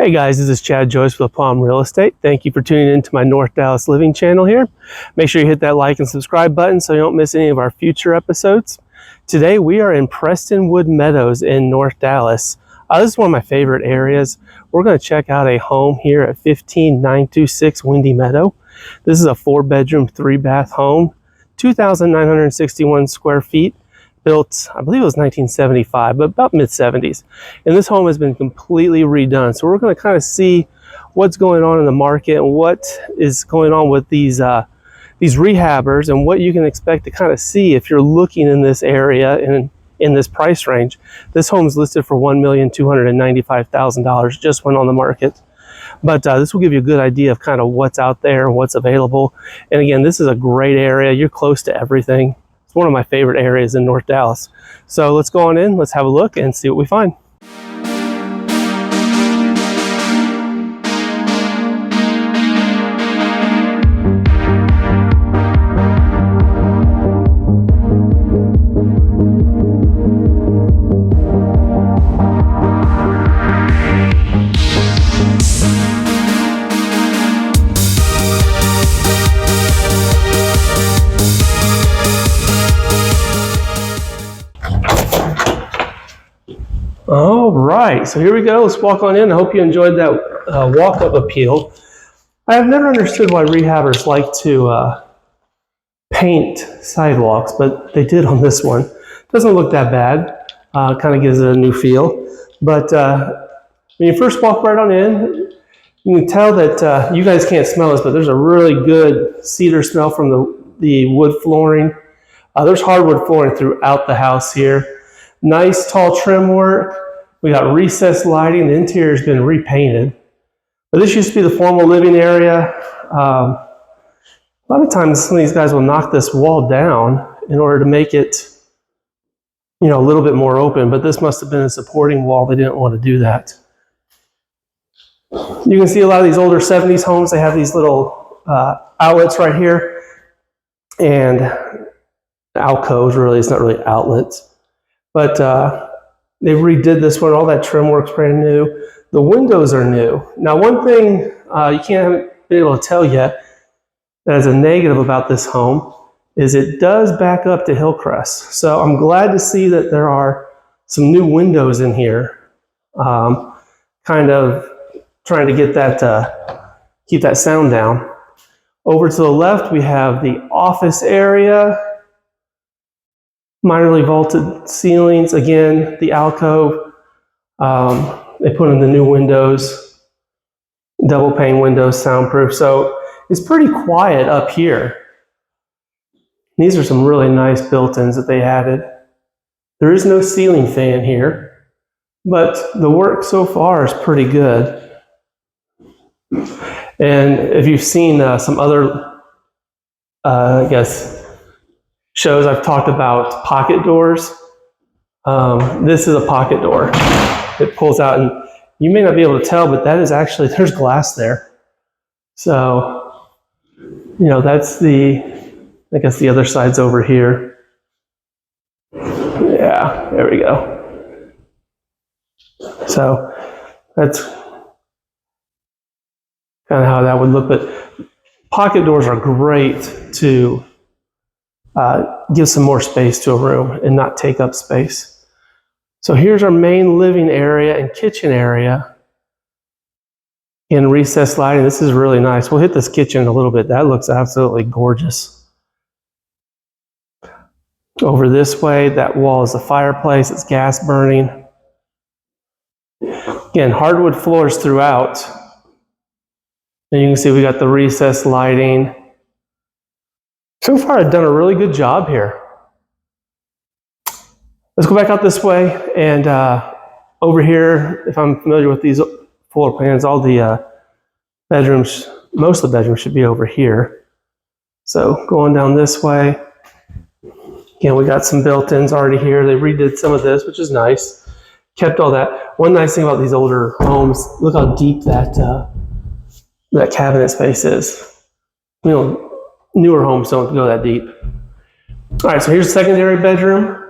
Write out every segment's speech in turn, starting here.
Hey guys, this is Chad Joyce with Palm Real Estate. Thank you for tuning in to my North Dallas Living channel here. Make sure you hit that like and subscribe button so you don't miss any of our future episodes. Today we are in Prestonwood Meadows in North Dallas. This is one of my favorite areas. We're going to check out a home here at 15926 Windy Meadow. This is a 4-bedroom, 3-bath home, 2,961 square feet. Built, I believe it was 1975, but about mid-70s. And this home has been completely redone. So we're going to kind of see what's going on in the market and what is going on with these rehabbers and what you can expect to kind of see if you're looking in this area and in this price range. This home is listed for $1,295,000, just went on the market. But this will give you a good idea of kind of what's out there, what's available. And again, this is a great area. You're close to everything. One of my favorite areas in North Dallas. So let's go on in, let's have a look and see what we find. All right, so here we go. Let's walk on in. I hope you enjoyed that walk-up appeal. I have never understood why rehabbers like to paint sidewalks, but they did on this one. Doesn't look that bad. Kind of gives it a new feel. But when you first walk right on in, you can tell that you guys can't smell this, but there's a really good cedar smell from the wood flooring. There's hardwood flooring throughout the house here. Nice tall trim work. We got recessed lighting. The interior has been repainted. But this used to be the formal living area. A lot of times some of these guys will knock this wall down in order to make it, you know, a little bit more open. But this must have been a supporting wall. They didn't want to do that. You can see a lot of these older 70s homes. They have these little outlets right here. And alcoves, really. It's not really outlets. But they redid this one. All that trim work's brand new. The windows are new. Now, one thing you haven't been able to tell yet that is a negative about this home is it does back up to Hillcrest. So I'm glad to see that there are some new windows in here. Kind of trying to get that, keep that sound down. Over to the left, we have the office area. Minorly vaulted ceilings, again, the alcove. They put in the new windows, double pane windows, soundproof. So it's pretty quiet up here. These are some really nice built-ins that they added. There is no ceiling fan here, but the work so far is pretty good. And if you've seen some other, I guess, shows, I've talked about pocket doors. This is a pocket door. It pulls out, and you may not be able to tell, but that is actually, there's glass there. So, you know, that's I guess the other side's over here. Yeah, there we go. So that's kind of how that would look, but pocket doors are great to give some more space to a room and not take up space. So here's our main living area and kitchen area. In recessed lighting, this is really nice. We'll hit this kitchen a little bit. That looks absolutely gorgeous. Over this way, that wall is a fireplace. It's gas burning. Again, hardwood floors throughout. And you can see we got the recessed lighting. So far, I've done a really good job here. Let's go back out this way, and over here, if I'm familiar with these floor plans, all the bedrooms, most of the bedrooms should be over here. So going down this way, again, we got some built-ins already here. They redid some of this, which is nice. Kept all that. One nice thing about these older homes, look how deep that cabinet space is. You know, newer homes don't go that deep. All right, so here's the secondary bedroom.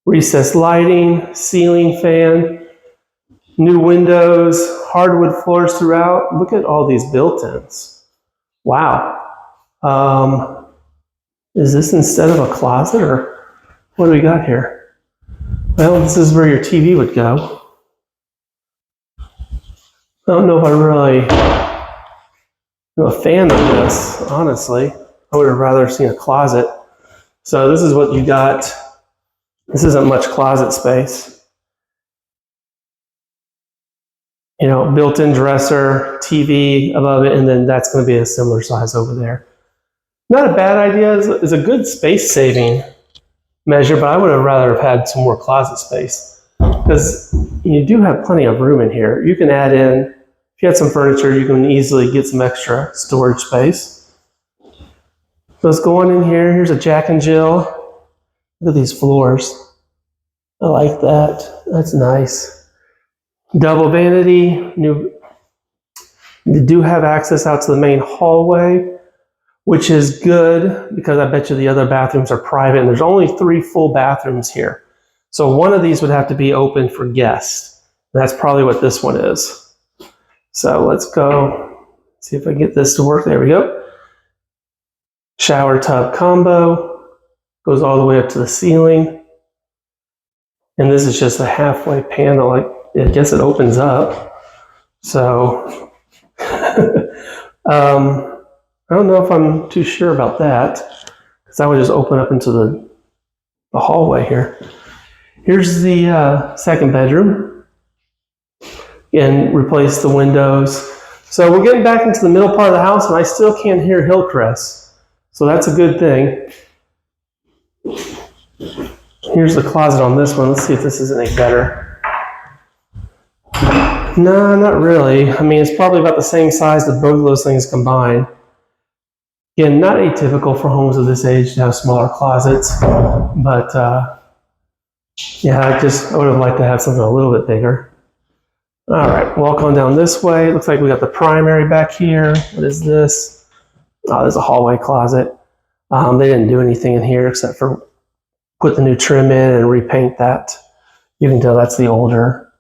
Recessed lighting, ceiling fan. New windows, hardwood floors throughout. Look at all these built-ins. Wow. Is this instead of a closet, or what do we got here? Well, this is where your TV would go. I don't know if I really am a fan of this, honestly. I would have rather seen a closet. So this is what you got. This isn't much closet space. You know, built-in dresser, TV above it, and then that's going to be a similar size over there. Not a bad idea. It's a good space-saving measure, but I would have rather have had some more closet space because you do have plenty of room in here. You can add in, if you had some furniture, you can easily get some extra storage space. So let's go on in here. Here's a Jack and Jill. Look at these floors. I like that. That's nice. Double vanity. You do have access out to the main hallway, which is good because I bet you the other bathrooms are private, and there's only 3 full bathrooms here. So one of these would have to be open for guests. That's probably what this one is. So let's go see if I can get this to work. There we go. Shower tub combo. Goes all the way up to the ceiling. And this is just a halfway panel. I guess it opens up. So I don't know if I'm too sure about that, because that would just open up into the hallway here. Here's the second bedroom. Again, replace the windows. So we're getting back into the middle part of the house, and I still can't hear Hillcrest. So that's a good thing. Here's the closet on this one. Let's see if this is any better. No, not really. I mean, it's probably about the same size as both of those things combined. Again, not atypical for homes of this age to have smaller closets, but yeah, I would have liked to have something a little bit bigger. All right, walk on down this way. Looks like we got the primary back here. What is this? Oh, there's a hallway closet. They didn't do anything in here except for put the new trim in and repaint that. You can tell that's the older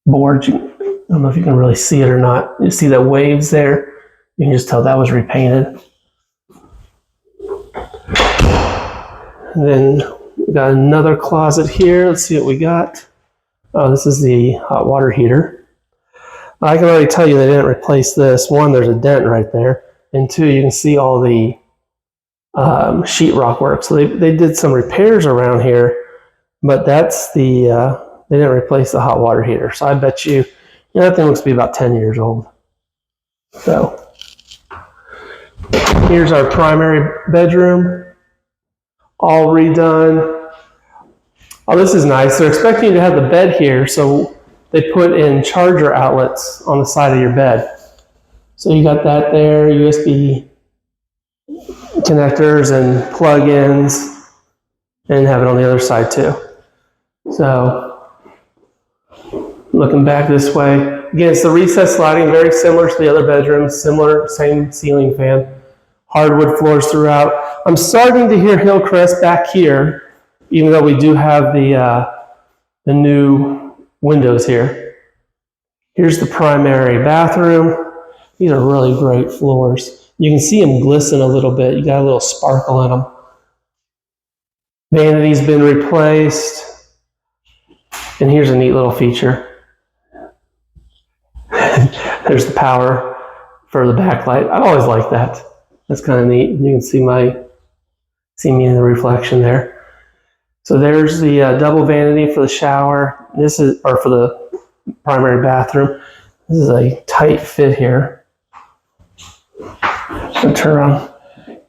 board. I don't know if you can really see it or not. You see the waves there? You can just tell that was repainted. And then we got another closet here. Let's see what we got. Oh, this is the hot water heater. I can already tell you they didn't replace this. One, there's a dent right there. And two, you can see all the sheetrock work. So they did some repairs around here, but that's the, they didn't replace the hot water heater. So I bet you, that thing looks to be about 10 years old. So here's our primary bedroom, all redone. Oh, this is nice. They're expecting you to have the bed here, so they put in charger outlets on the side of your bed. So you got that there, USB connectors and plug-ins, and have it on the other side too. So looking back this way, again, it's the recessed sliding, very similar to the other bedrooms, similar, same ceiling fan, hardwood floors throughout. I'm starting to hear Hillcrest back here, even though we do have the new windows here. Here's the primary bathroom. These are really great floors. You can see them glisten a little bit. You got a little sparkle in them. Vanity's been replaced. And here's a neat little feature. There's the power for the backlight. I always like that. That's kind of neat. You can see me in the reflection there. So there's the double vanity for the shower. This is, or for the primary bathroom. This is a tight fit here. So turn around.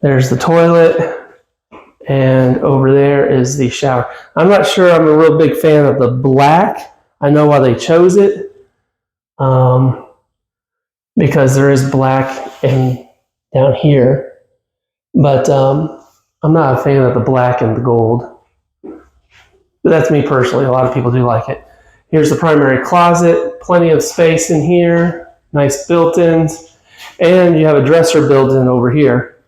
There's the toilet, and over there is the shower. I'm not sure I'm a real big fan of the black. I know why they chose it, because there is black down here, but I'm not a fan of the black and the gold. But that's me personally. A lot of people do like it. Here's the primary closet. Plenty of space in here. Nice built-ins. And you have a dresser built in over here.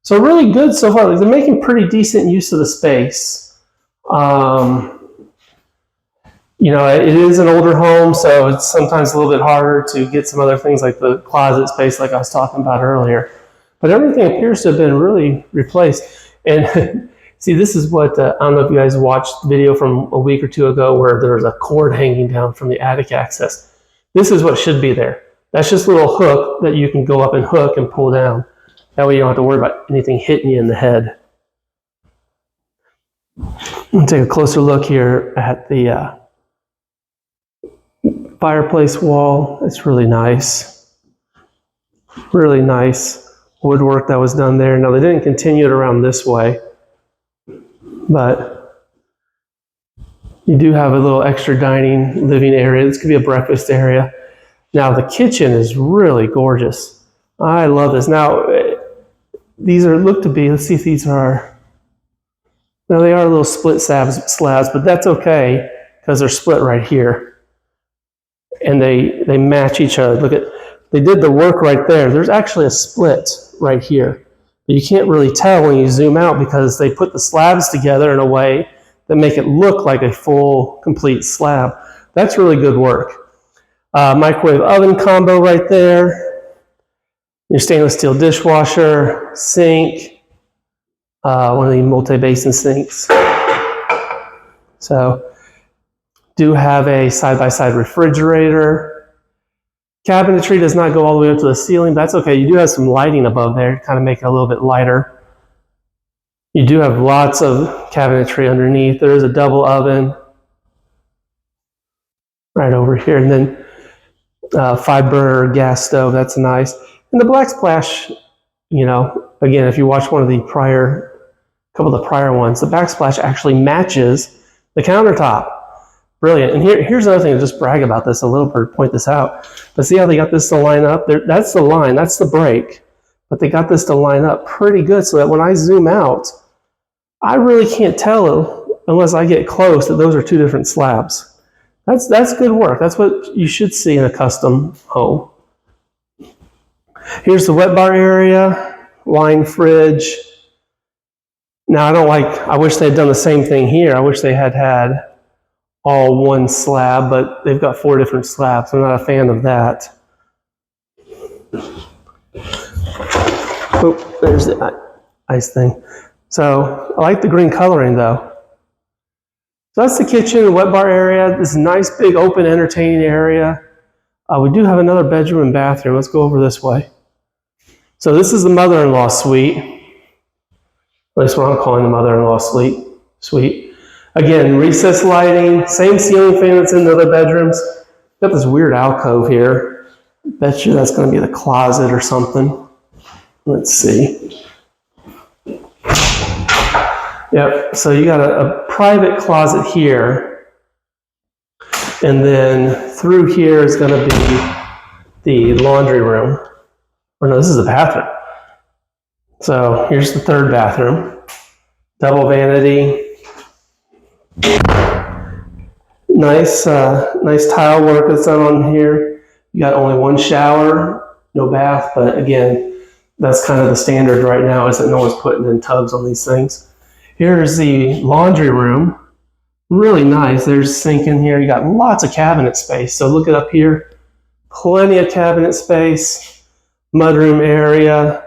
So really good so far. They're making pretty decent use of the space. You know, it is an older home, so it's sometimes a little bit harder to get some other things like the closet space like I was talking about earlier. But everything appears to have been really replaced. And see, this is what, I don't know if you guys watched the video from a week or two ago where there was a cord hanging down from the attic access. This is what should be there. That's just a little hook that you can go up and hook and pull down. That way you don't have to worry about anything hitting you in the head. We'll take a closer look here at the fireplace wall. It's really nice. Really nice woodwork that was done there. Now they didn't continue it around this way, but you do have a little extra dining living area. This could be a breakfast area. Now the kitchen is really gorgeous. I love this. Now these are look to be, let's see if these are, no, they are little split slabs, but that's okay because they're split right here. And they match each other. Look at, they did the work right there. There's actually a split right here. But you can't really tell when you zoom out because they put the slabs together in a way that make it look like a full, complete slab. That's really good work. Microwave oven combo right there. Your stainless steel dishwasher, sink, one of the multi-basin sinks. So, do have a side-by-side refrigerator. Cabinetry does not go all the way up to the ceiling. That's okay. You do have some lighting above there to kind of make it a little bit lighter. You do have lots of cabinetry underneath. There is a double oven right over here. And then 5-burner gas stove. That's nice. And the black splash, you know, again, if you watch one of the couple of the prior ones, the backsplash actually matches the countertop. Brilliant. And here's another thing to just brag about this a little bit, point this out. But see how they got this to line up? That's the line, that's the break. But they got this to line up pretty good so that when I zoom out, I really can't tell unless I get close that those are two different slabs. That's good work. That's what you should see in a custom home. Here's the wet bar area, wine fridge. Now I wish they had done the same thing here. I wish they had all one slab, but they've got 4 different slabs. I'm not a fan of that. Oh, there's the ice thing. So I like the green coloring though. So that's the kitchen and wet bar area. This nice big open entertaining area. We do have another bedroom and bathroom. Let's go over this way. So this is the mother-in-law suite. At least what I'm calling the mother-in-law suite. Again, recessed lighting, same ceiling fan that's in the other bedrooms. Got this weird alcove here. Bet you that's going to be the closet or something. Let's see. Yep, so you got a private closet here. And then through here is going to be the laundry room. Or no, this is the bathroom. So here's the third bathroom. Double vanity. Nice tile work that's done on here. You got only one shower, no bath, but again, that's kind of the standard right now is that no one's putting in tubs on these things. Here's the laundry room. Really nice. There's a sink in here. You got lots of cabinet space. So look it up here. Plenty of cabinet space. Mudroom area.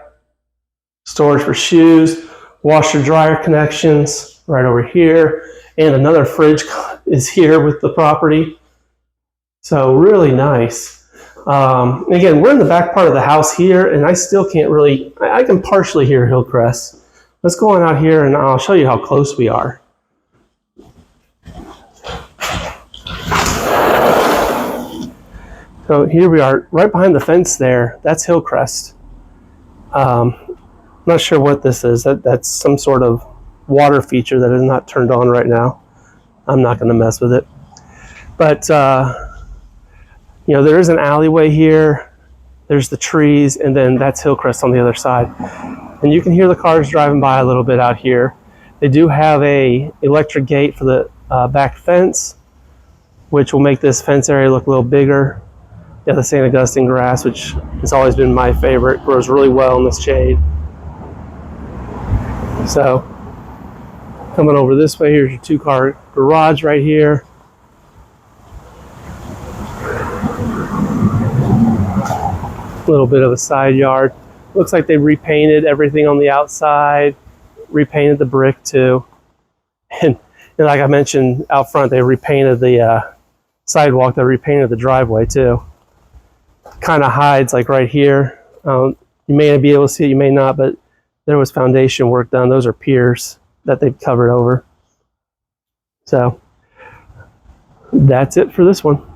Storage for shoes. Washer dryer connections right over here. And another fridge is here with the property. So really nice. Again, we're in the back part of the house here, and I still can't really, I can partially hear Hillcrest. Let's go on out here and I'll show you how close we are. So here we are, right behind the fence there. That's Hillcrest. I'm not sure what this is. That's some sort of water feature that is not turned on right now. I'm not going to mess with it. But, you know, there is an alleyway here. There's the trees, and then that's Hillcrest on the other side. And you can hear the cars driving by a little bit out here. They do have a electric gate for the back fence, which will make this fence area look a little bigger. Yeah, the St. Augustine grass, which has always been my favorite, grows really well in this shade. So, coming over this way, here's your 2-car garage right here. little bit of a side yard. Looks like they repainted everything on the outside, repainted the brick too. And like I mentioned, out front, they repainted the sidewalk, they repainted the driveway too. Kind of hides like right here. You may be able to see it, you may not, but there was foundation work done. Those are piers that they've covered over. So that's it for this one.